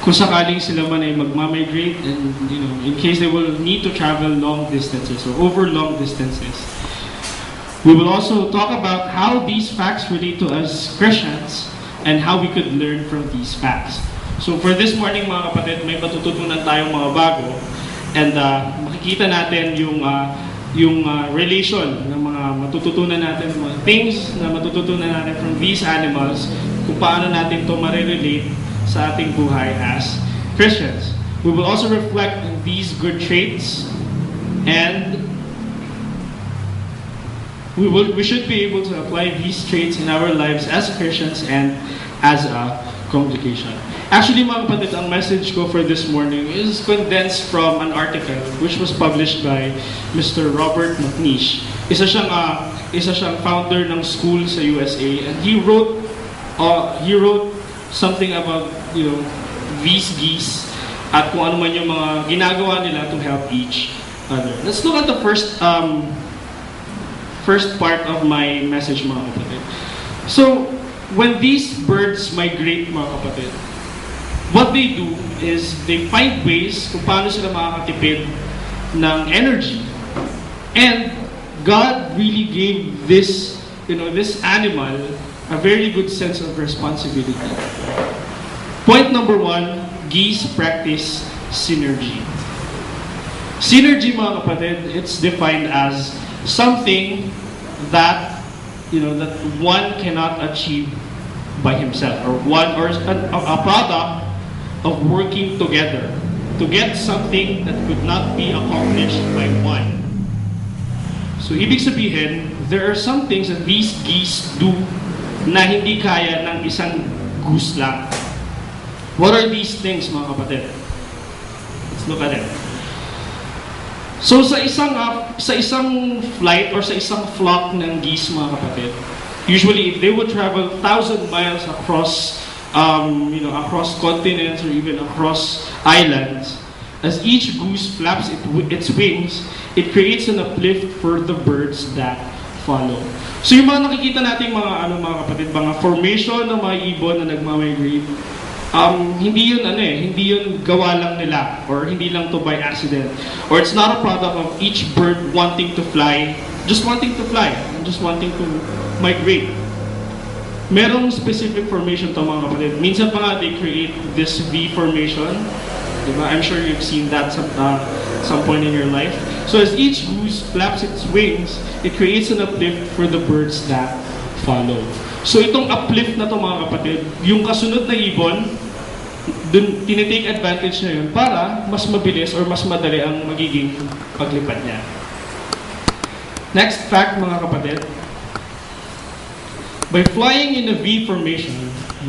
kung sakaling sila man ay magmamigrate and in case they will need to travel long distances or over long distances. We will also talk about how these facts relate to us Christians and how we could learn from these facts. So for this morning mga kapatid, may matututunan tayong mga bago and makikita natin yung relation ng mga matututunan natin, mga things na matututunan natin from these animals, kung paano natin to marirelate sa ating buhay as Christians. We will also reflect on these good traits and we should be able to apply these traits in our lives as Christians and as a congregation. Actually, mga kapatid, ang message ko for this morning is condensed from an article which was published by Mr. Robert McNeish. Isa siyang founder ng school sa USA, and he wrote something about these geese at kung ano man yung mga ginagawa nila to help each other. Let's look at the first part of my message, mga kapatid. So, when these birds migrate, mga kapatid, what they do is they find ways kung paano sila makakatipid ng energy. And God really gave this animal a very good sense of responsibility. Point number 1, geese practice synergy. Synergy, mga kapatid, it's defined as something that that one cannot achieve by himself, or a product of working together to get something that could not be accomplished by one. So, ibig sabihin, there are some things that these geese do na hindi kaya ng isang goose lang. What are these things, mga kapatid? Let's look at it. So, sa isang flight or sa isang flock ng geese, mga kapatid, usually if they would travel 1,000 miles across continents or even across islands, as each goose flaps its wings, it creates an uplift for the birds that follow. So yung mga nakikita nating mga kapatid, mga formation ng mga ibon na nagmamigrate, hindi yun gawa lang nila, or hindi lang to by accident, or it's not a product of each bird wanting to fly, just wanting to migrate. Merong specific formation to, mga kapatid. Minsan pa nga they create this V formation. Diba? I'm sure you've seen that some point in your life. So as each goose flaps its wings, it creates an uplift for the birds that follow. So itong uplift na to, mga kapatid, yung kasunod na ibon, dun tinitake advantage na yun para mas mabilis or mas madali ang magiging paglipad niya. Next fact, mga kapatid. By flying in a V formation,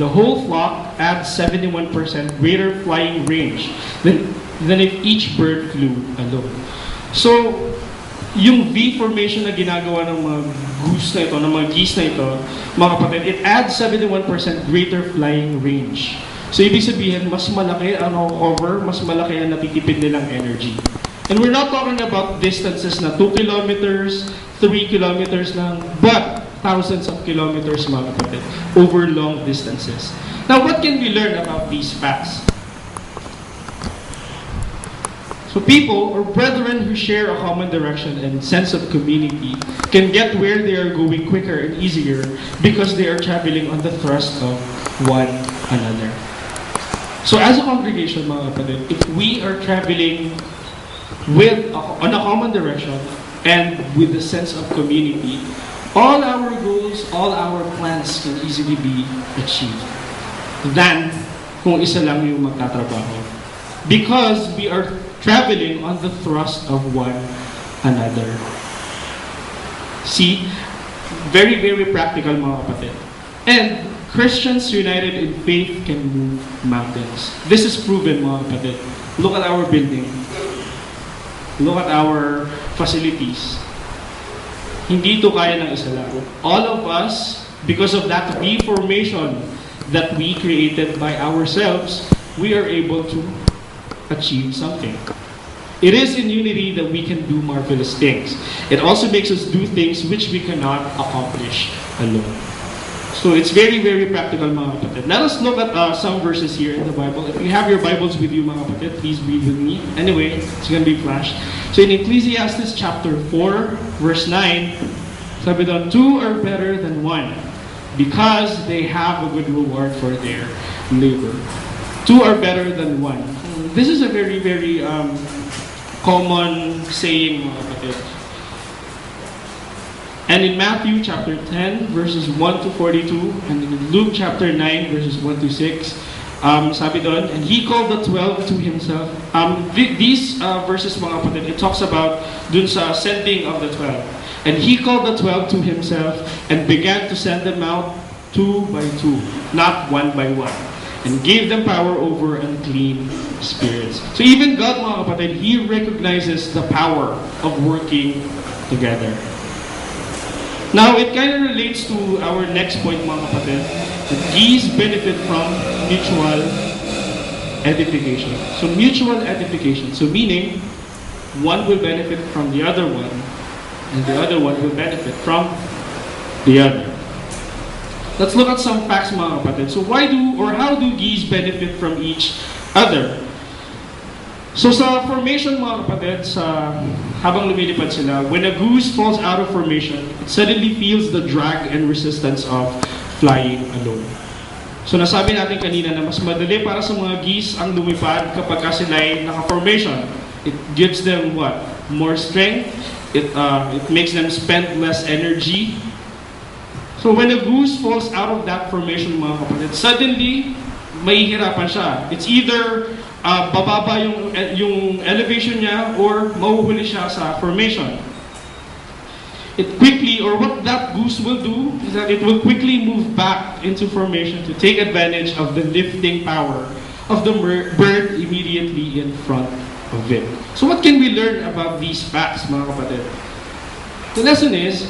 the whole flock adds 71% greater flying range than if each bird flew alone. So, yung V formation na ginagawa ng mga goose na ito, ng mga geese na ito, mga kapatid, it adds 71% greater flying range. So, ibig sabihin, mas malaki ang cover, mas malaki ang natitipid nilang energy. And we're not talking about distances na 2 kilometers, 3 kilometers lang, but thousands of kilometers, mga kapatid, over long distances. Now, what can we learn about these facts? So people or brethren who share a common direction and sense of community can get where they are going quicker and easier because they are traveling on the thrust of one another. So as a congregation, mga kapatid, if we are traveling on a common direction and with a sense of community, all our goals, all our plans can easily be achieved than kung isa lang yung magtatrabaho. Because we are traveling on the thrust of one another. See? Very, very practical, mga kapatid. And Christians united in faith can move mountains. This is proven, mga kapatid. Look at our building. Look at our facilities. Hindi ito kaya ng isa lang. All of us, because of that V formation that we created by ourselves, we are able to achieve something. It is in unity that we can do marvelous things. It also makes us do things which we cannot accomplish alone. So it's very, very practical, mga kapatid. Let us look at some verses here in the Bible. If you have your Bibles with you, mga kapatid, please read with me. Anyway, it's going to be flashed. So in Ecclesiastes chapter 4, verse 9, sabi doon, two are better than one because they have a good reward for their labor. Two are better than one. This is a very, very common saying, mga kapatid. And in Matthew chapter 10, verses 1 to 42, and in Luke chapter 9, verses 1 to 6, sabi doon, and he called the 12 to himself. These verses, mga kapatid, it talks about dun sa sending of the 12. And he called the 12 to himself and began to send them out two by two, not one by one, and gave them power over unclean spirits. So even God, mga kapatid, He recognizes the power of working together. Now, it kind of relates to our next point, mga kapatid, that Geese benefit from mutual edification. So, mutual edification. So, meaning, one will benefit from the other one, and the other one will benefit from the other. Let's look at some facts, mga kapatid. So, how do Geese benefit from each other? So sa formation, mga kapatid, habang lumilipad sila, when a goose falls out of formation, it suddenly feels the drag and resistance of flying alone. So nasabi natin kanina na mas madali para sa mga geese ang lumipad kapag sila ay naka-formation. It gives them what? More strength. It makes them spend less energy. So when a goose falls out of that formation, mga kapatid, suddenly, mahihirapan siya. It's either bababa yung elevation niya or mahuhuli siya sa formation. It quickly, or what that goose will do, is that it will quickly move back into formation to take advantage of the lifting power of the bird immediately in front of it. So what can we learn about these facts, mga kapatid? The lesson is,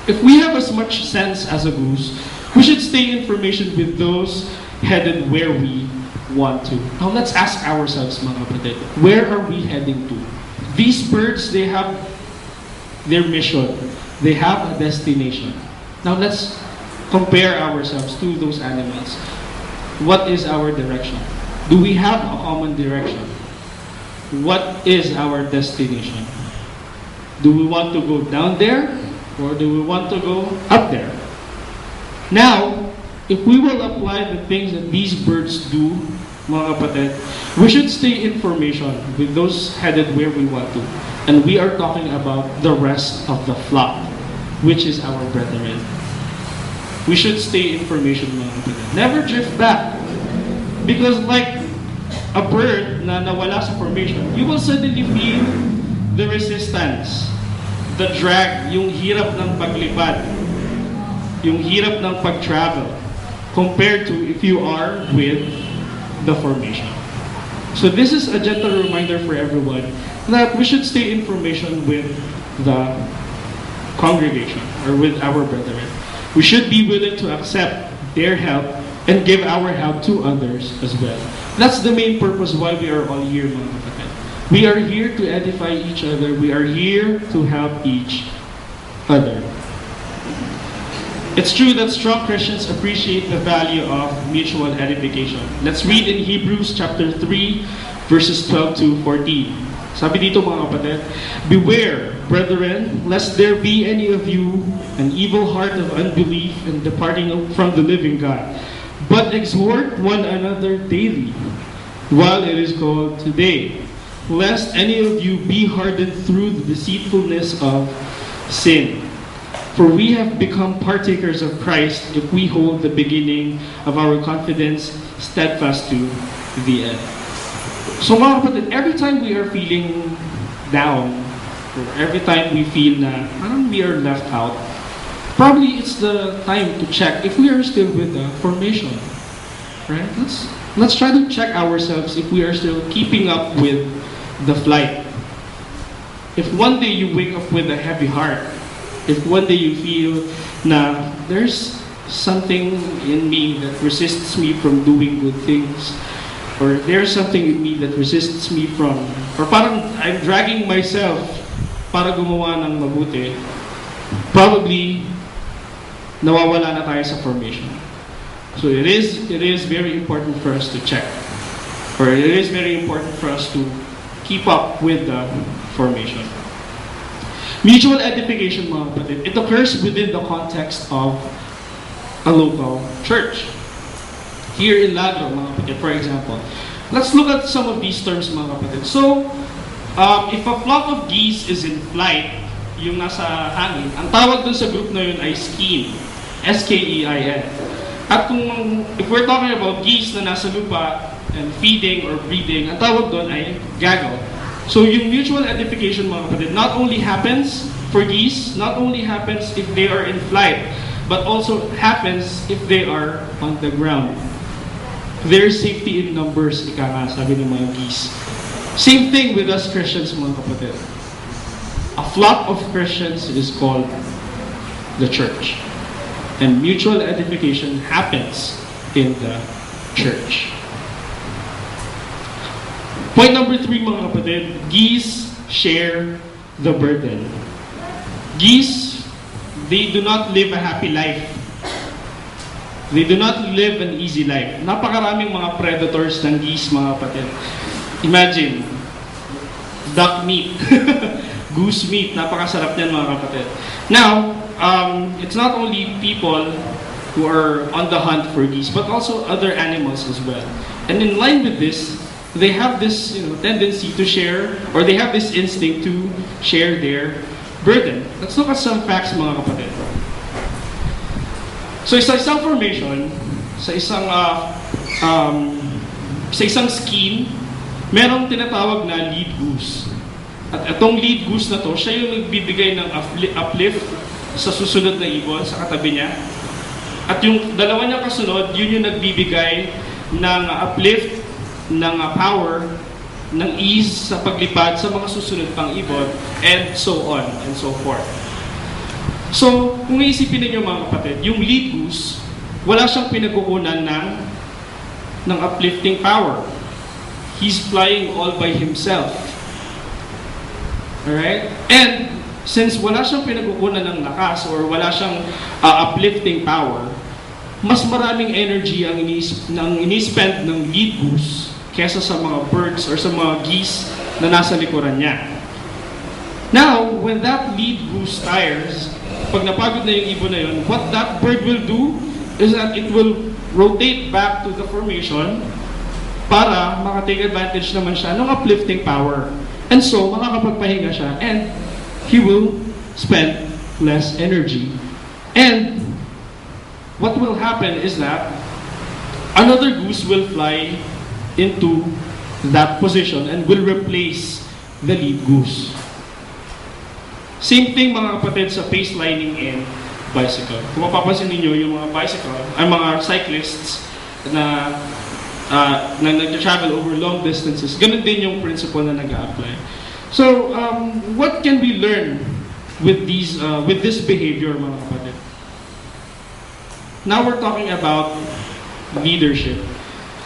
if we have as much sense as a goose, we should stay in formation with those headed where we want to. Now let's ask ourselves, mga kapatid, where are we heading to? These birds, they have their mission. They have a destination. Now let's compare ourselves to those animals. What is our direction? Do we have a common direction? What is our destination? Do we want to go down there or do we want to go up there? Now, if we will apply the things that these birds do, mga kapatid, we should stay in formation with those headed where we want to. And we are talking about the rest of the flock, which is our brethren. We should stay in formation, mga kapatid. Never drift back. Because like a bird na nawala sa formation, you will suddenly feel the resistance, the drag, yung hirap ng paglipad, yung hirap ng pag-travel, compared to if you are with the formation. So this is a gentle reminder for everyone that we should stay in formation with the congregation or with our brethren. We should be willing to accept their help and give our help to others as well. That's the main purpose why we are all here, mga kapatid. We are here to edify each other. We are here to help each other. It's true that strong Christians appreciate the value of mutual edification. Let's read in Hebrews chapter 3, verses 12 to 14. Sabi dito, mga kapatid, beware, brethren, lest there be any of you an evil heart of unbelief and departing from the living God. But exhort one another daily, while it is called today, lest any of you be hardened through the deceitfulness of sin. For we have become partakers of Christ if we hold the beginning of our confidence steadfast to the end. So mga kapatid, every time we are feeling down, or every time we feel na parang we are left out, probably it's the time to check if we are still with the formation. Right? Let's try to check ourselves if we are still keeping up with the flight. If one day you wake up with a heavy heart, if one day you feel na there's something in me that resists me from doing good things, or there's something in me that resists me from, or parang I'm dragging myself para gumawa ng mabuti, probably nawawala na tayo sa formation. So it is very important for us to check, or it is very important for us to keep up with the formation. Mutual edification, mga kapatid, it occurs within the context of a local church. Here in Lagro, mga kapatid, for example. Let's look at some of these terms, mga kapatid. So, if a flock of geese is in flight, yung nasa hangin, ang tawag dun sa group na yun ay skein. S-K-E-I-N. At kung, if we're talking about geese na nasa lupa and feeding or breeding, ang tawag dun ay gaggle. So yung mutual edification, mga kapatid, not only happens for geese, not only happens if they are in flight, but also happens if they are on the ground. There's safety in numbers, ika nga, sabi ng mga geese. Same thing with us Christians, mga kapatid. A flock of Christians is called the church. And mutual edification happens in the church. Point number 3, mga kapatid, geese share the burden. Geese, they do not live a happy life. They do not live an easy life. Napakaraming mga predators ng geese, mga kapatid. Imagine, duck meat, goose meat, napakasarap niyan, mga kapatid. Now, it's not only people who are on the hunt for geese, but also other animals as well. And in line with this, they have this tendency to share, or they have this instinct to share their burden. Let's look at some facts, mga kapatid. So sa isang formation, sa isang skein, merong tinatawag na lead goose. At itong lead goose na to, siya yung nagbibigay ng uplift sa susunod na ibon, sa katabi niya. At yung dalawa niya kasunod, yun yung nagbibigay ng uplift, ng power, ng ease sa paglipad sa mga susunod pang ibon, and so on and so forth. So, kung iisipin ninyo, mga kapatid, yung lead goose, wala siyang pinagkukunan ng uplifting power. He's flying all by himself. Alright? And, since wala siyang pinagkukunan ng lakas or wala siyang uplifting power, mas maraming energy ang ini-spend ng lead goose kesa sa mga birds or sa mga geese na nasa likuran niya. Now, when that lead goose tires, pag napagod na yung ibon na yun, what that bird will do is that it will rotate back to the formation para makatake advantage naman siya ng uplifting power. And so, makakapagpahinga siya and he will spend less energy. And what will happen is that another goose will fly into that position and will replace the lead goose. Same thing, mga kapatid, sa pace lining and bicycle. Kung mapapansin niyo yung mga bicycle, ay mga cyclists na nag-travel over long distances, ganun din yung principle na nag-a-apply. So, what can we learn with this behavior, mga kapatid? Now we're talking about leadership.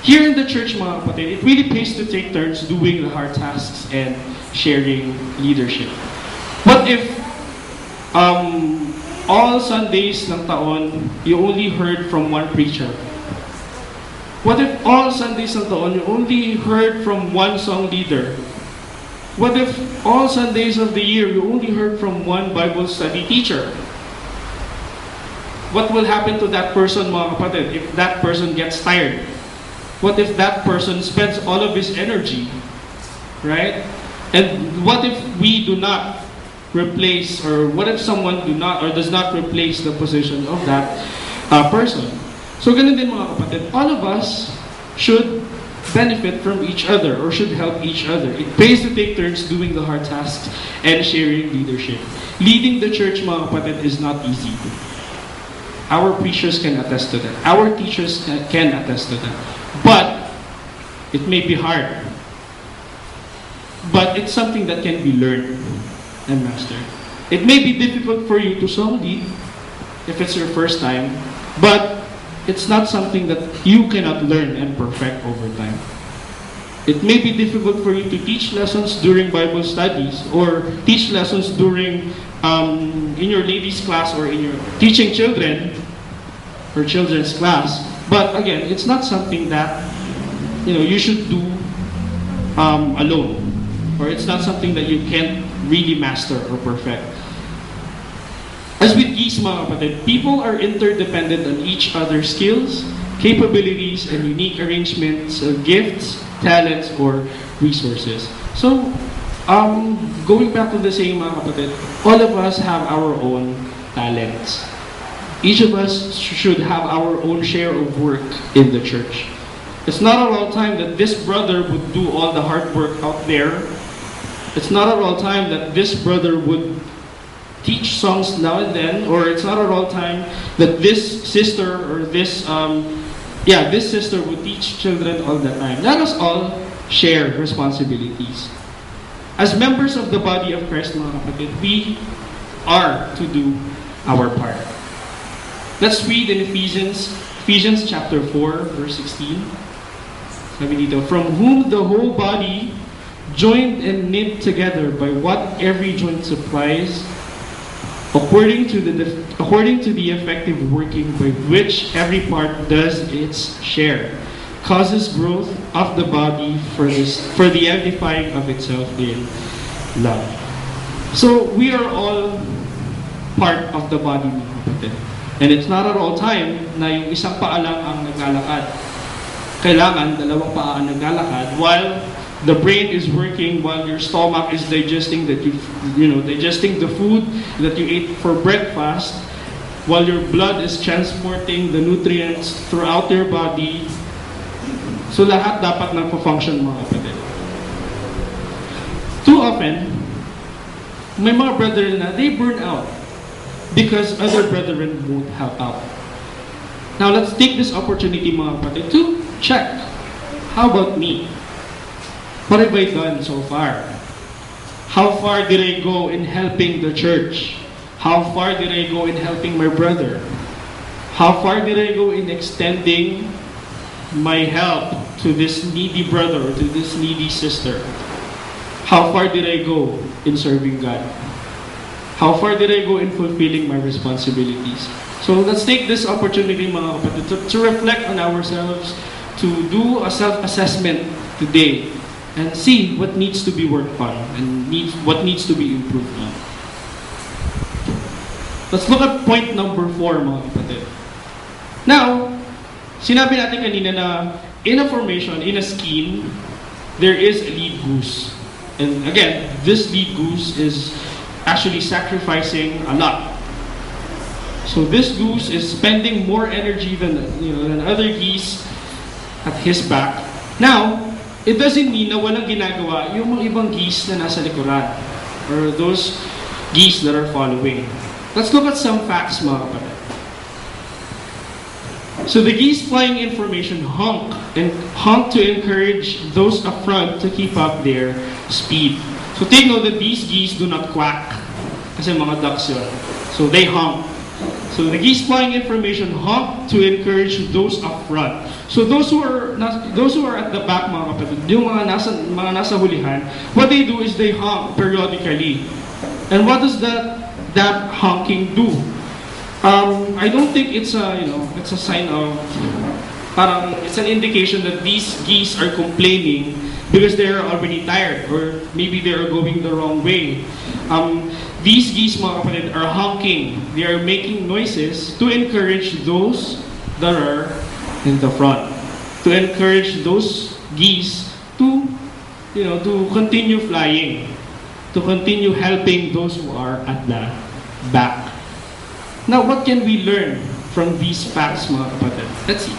Here in the church, mga kapatid, it really pays to take turns doing the hard tasks and sharing leadership. What if all Sundays ng taon, you only heard from one preacher? What if all Sundays ng taon, you only heard from one song leader? What if all Sundays of the year, you only heard from one Bible study teacher? What will happen to that person, mga kapatid, if that person gets tired? What if that person spends all of his energy, right? And what if we do not replace, or what if someone does not replace the position of that person? So ganun din, mga kapatid, all of us should benefit from each other or should help each other. It pays to take turns doing the hard tasks and sharing leadership. Leading the church, mga kapatid, is not easy. Our preachers can attest to that. Our teachers can attest to that. But it may be hard. But it's something that can be learned and mastered. It may be difficult for you to song lead if it's your first time, but it's not something that you cannot learn and perfect over time. It may be difficult for you to teach lessons during Bible studies or teach lessons during in your ladies class or in your teaching children, or children's class. But again, it's not something that you should do alone, or it's not something that you can't really master or perfect. As with Geese, mga kapatid, people are interdependent on each other's skills, capabilities, and unique arrangements of gifts, talents, or resources. So, going back to the saying, mga kapatid, all of us have our own talents. Each of us should have our own share of work in the church. It's not at all time that this brother would do all the hard work out there. It's not at all time that this brother would teach songs now and then, or it's not at all time that this sister or this sister would teach children all the time. Let us all share responsibilities. As members of the body of Christ, mga kapatid, we are to do our part. Let's read in Ephesians chapter 4, verse 16. Sabi dito, from whom the whole body, joined and knit together by what every joint supplies, according to the effective working by which every part does its share, causes growth of the body for the edifying of itself in love. So we are all part of the body, mga kapatid. And it's not at all time na yung isang paa lang ang naglalakad. Kailangan dalawang paa ang naglalakad while the brain is working, while your stomach is digesting digesting the food that you ate for breakfast, while your blood is transporting the nutrients throughout your body. So lahat dapat nagpo-function, mga kapatid. Too often, may mga brother na they burn out because other brethren won't help out. Now let's take this opportunity, mga kapatid, to check. How about me? What have I done so far? How far did I go in helping the church? How far did I go in helping my brother? How far did I go in extending my help to this needy brother or to this needy sister? How far did I go in serving God? How far did I go in fulfilling my responsibilities? So let's take this opportunity, mga kapatid, to reflect on ourselves, to do a self-assessment today, and see what needs to be worked on and what needs to be improved on. Let's look at point number 4, mga kapatid. Now, sinabi natin kanina na in a formation, in a scheme, there is a lead goose. And again, this lead goose is actually sacrificing a lot. So this goose is spending more energy than other geese at his back. Now, it doesn't mean na walang ginagawa yung mga ibang geese na nasa likuran or those geese that are following. Let's look at some facts, mga kapatid. So the geese flying in formation honk to encourage those up front to keep up their speed. So take note that these geese do not quack kasi mga ducks yun. So they honk. So the geese flying in formation honk to encourage those up front. So those who are at the back, mga kapatid, yung mga nasa hulihan, what they do is they honk periodically. And what does that honking do? I don't think it's a sign of it's an indication that these geese are complaining because they are already tired or maybe they are going the wrong way. These geese, mga kapatid, are honking. They are making noises to encourage those that are in the front, to encourage those geese to continue flying, to continue helping those who are at the back. Now, what can we learn from these facts, mga kapatid? Let's see.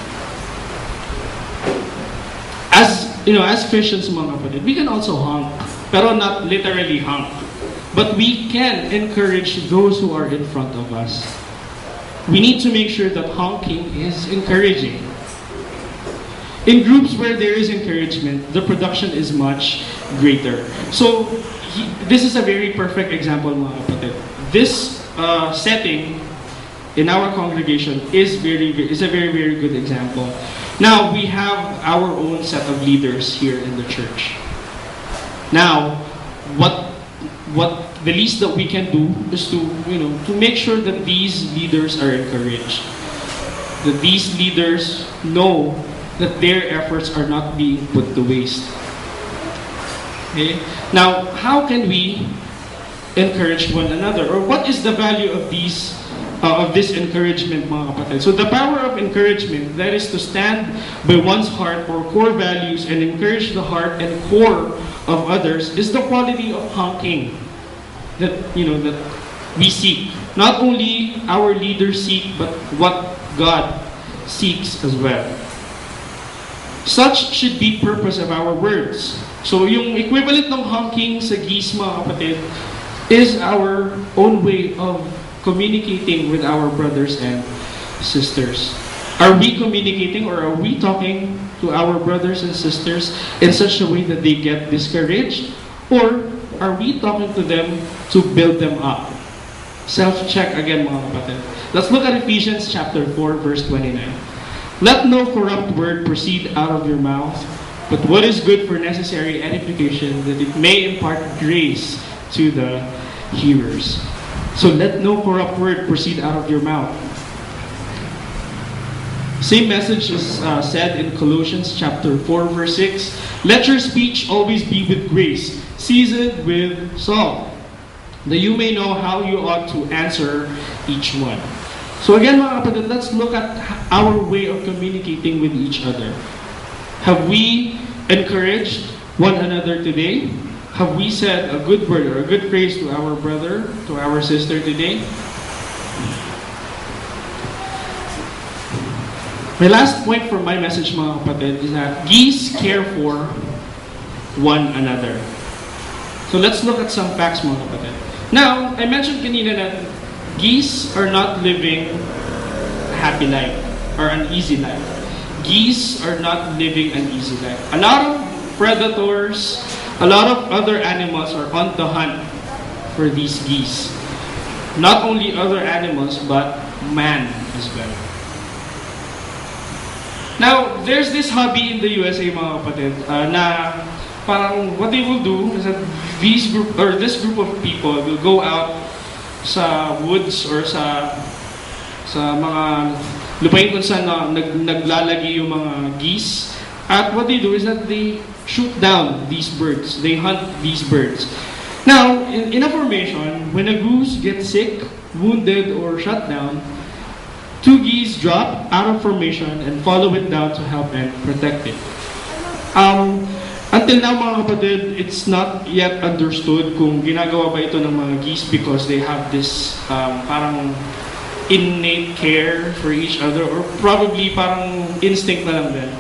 As Christians, mga kapatid, we can also honk, pero not literally honk. But we can encourage those who are in front of us. We need to make sure that honking is encouraging. In groups where there is encouragement, the production is much greater. So, this is a very perfect example, mga kapatid. This setting in our congregation is a very, very good example. Now, we have our own set of leaders here in the church. Now, what the least that we can do is to make sure that these leaders are encouraged. that these leaders know that their efforts are not being put to waste. Okay? Now, how can we encourage one another? Or what is the value of this encouragement, mga kapatid? So the power of encouragement, that is to stand by one's heart or core values and encourage the heart and core of others, is the quality of honking that that we seek. Not only our leaders seek, but what God seeks as well. Such should be purpose of our words. So yung equivalent ng honking sa Geese, mga kapatid, is our own way of communicating with our brothers and sisters. Are we communicating or are we talking to our brothers and sisters in such a way that they get discouraged? Or are we talking to them to build them up? Self-check again, mga kapatid. Let's look at Ephesians chapter 4, verse 29. Let no corrupt word proceed out of your mouth, but what is good for necessary edification, that it may impart grace to the hearers. So let no corrupt word proceed out of your mouth. Same message is said in Colossians chapter 4, verse 6. Let your speech always be with grace, seasoned with salt, that you may know how you ought to answer each one. So again, mga kapatid, let's look at our way of communicating with each other. Have we encouraged one another today? Have we said a good word or a good phrase to our brother, to our sister today? My last point for my message, mga kapatid, is that geese care for one another. So let's look at some facts, mga kapatid. Now, I mentioned kanina that geese are not living a happy life or an easy life. Geese are not living an easy life. A lot of predators, a lot of other animals are on the hunt for these geese. Not only other animals, but man as well. Now, there's this hobby in the USA, mga kapatid, na parang what they will do is that this group of people will go out sa woods or sa mga lupain kung saan naglalagi yung mga geese. At what they do is that they shoot down these birds. They hunt these birds. Now, in a formation, when a goose gets sick, wounded, or shot down, two geese drop out of formation and follow it down to help and protect it. Until now, mga kapatid, it's not yet understood kung ginagawa ba ito ng mga geese because they have this parang innate care for each other or probably parang instinct na lang din.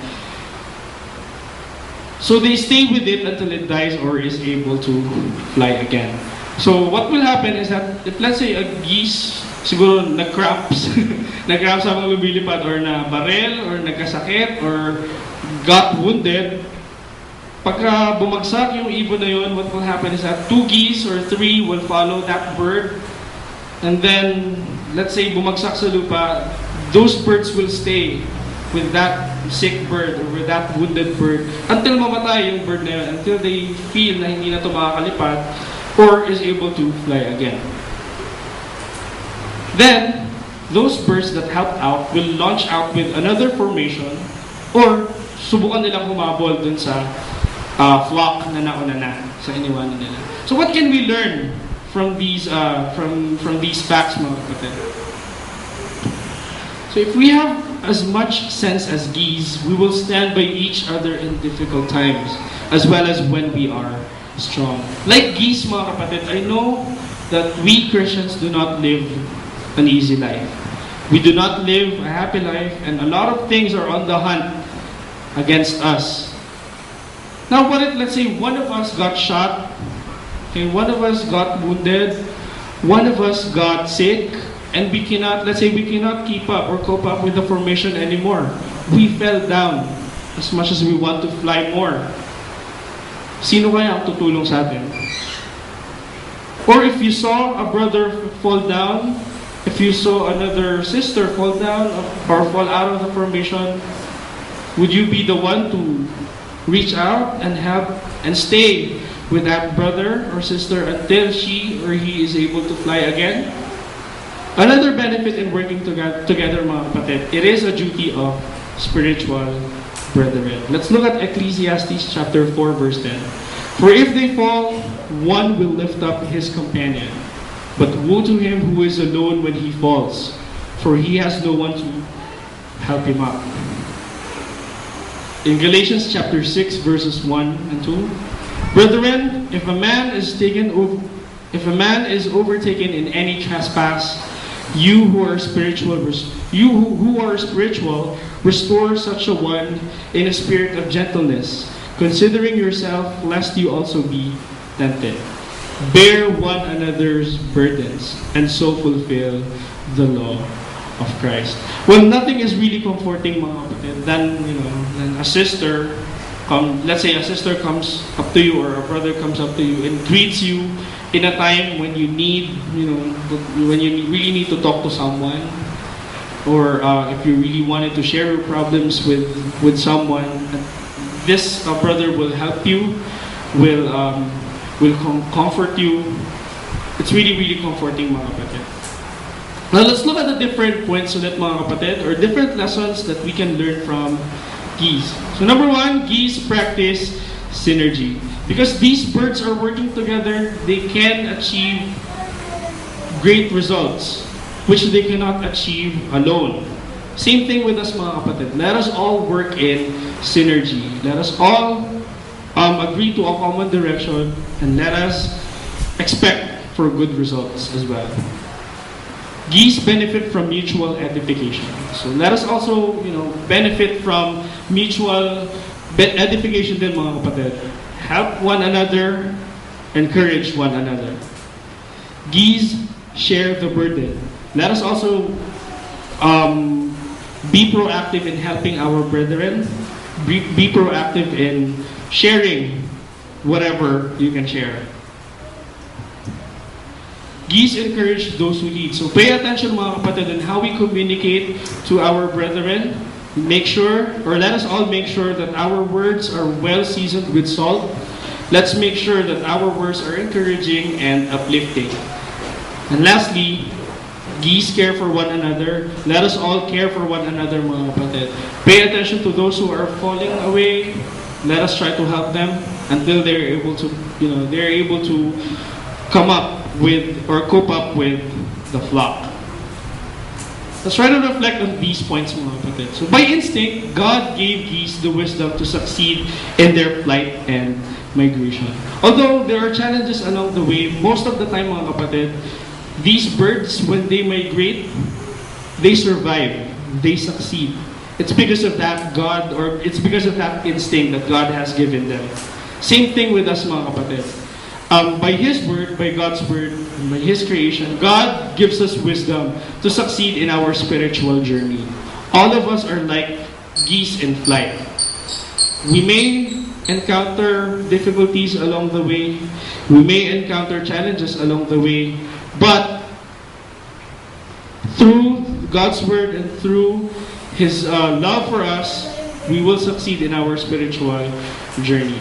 So they stay with it until it dies or is able to fly again. So what will happen is that if let's say a geese siguro nag-cramps, nag-cramps habang lumilipad or na barel or nagkasakit or got wounded, pagka bumagsak yung ibon na yun, what will happen is that 2 geese or 3 will follow that bird, and then let's say bumagsak sa lupa, those birds will stay with that sick bird or with that wounded bird until mamatay yung bird na yun, until they feel na hindi na ito makakalipad or is able to fly again. Then, those birds that helped out will launch out with another formation or subukan nilang humabol dun sa flock na nauna na sa iniwanan nila. So what can we learn from these facts, mga kapatid? So if we have as much sense as geese, we will stand by each other in difficult times as well as when we are strong. Like geese, mga kapatid, I know that we Christians do not live an easy life. We do not live a happy life, and a lot of things are on the hunt against us. Now, what if, let's say, one of us got shot, okay, one of us got wounded, one of us got sick, and we cannot keep up or cope up with the formation anymore. We fell down as much as we want to fly more. Sino kaya ang tutulong sa atin? Or if you saw a brother fall down, if you saw another sister fall down or fall out of the formation, would you be the one to reach out and help and stay with that brother or sister until she or he is able to fly again? Another benefit in working together, mga kapatid, it is a duty of spiritual brethren. Let's look at Ecclesiastes chapter 4, verse 10. For if they fall, one will lift up his companion. But woe to him who is alone when he falls, for he has no one to help him up. In Galatians chapter 6, verses 1 and 2, Brethren, if a man is overtaken in any trespass, you who are spiritual, restore such a one in a spirit of gentleness, considering yourself, lest you also be tempted. Bear one another's burdens, and so fulfill the law of Christ. Well, nothing is really comforting, mga kapatid, than a sister. Let's say a sister comes up to you, or a brother comes up to you and greets you in a time when you need, when you really need to talk to someone, or if you really wanted to share your problems with someone, this brother will help you, will comfort you. It's really, really comforting, mga kapatid. Now, let's look at the different points ulit, mga kapatid, or different lessons that we can learn from Geese. So number one, Geese practice synergy. Because these birds are working together, they can achieve great results, which they cannot achieve alone. Same thing with us, mga kapatid. Let us all work in synergy. Let us all agree to a common direction, and let us expect for good results as well. Geese benefit from mutual edification. So let us also, benefit from mutual edification din, mga kapatid. Help one another, encourage one another. Geese share the burden. Let us also be proactive in helping our brethren. Be proactive in sharing whatever you can share. Geese encourage those who lead. So pay attention, mga kapatid, on how we communicate to our brethren. Make sure, or let us all make sure that our words are well seasoned with salt. Let's make sure that our words are encouraging and uplifting. And lastly, Geese care for one another. Let us all care for one another, mga kapatid. Pay attention to those who are falling away. Let us try to help them until they're able to, come up with or cope up with the flock. Let's try to reflect on these points, mga kapatid. So by instinct, God gave geese the wisdom to succeed in their flight and migration. Although there are challenges along the way, most of the time, mga kapatid, these birds, when they migrate, they survive, they succeed. It's because of that it's because of that instinct that God has given them. Same thing with us, mga kapatid. By His word, by God's word, and by His creation, God gives us wisdom to succeed in our spiritual journey. All of us are like geese in flight. We may encounter difficulties along the way. We may encounter challenges along the way. But through God's word and through His love for us, we will succeed in our spiritual journey.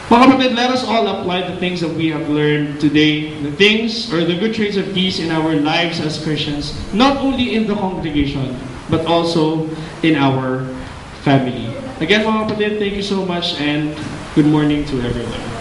Mga kapatid, let us all apply the things that we have learned today, the things or the good traits of Geese in our lives as Christians, not only in the congregation, but also in our family. Again, mga kapatid, thank you so much and good morning to everyone.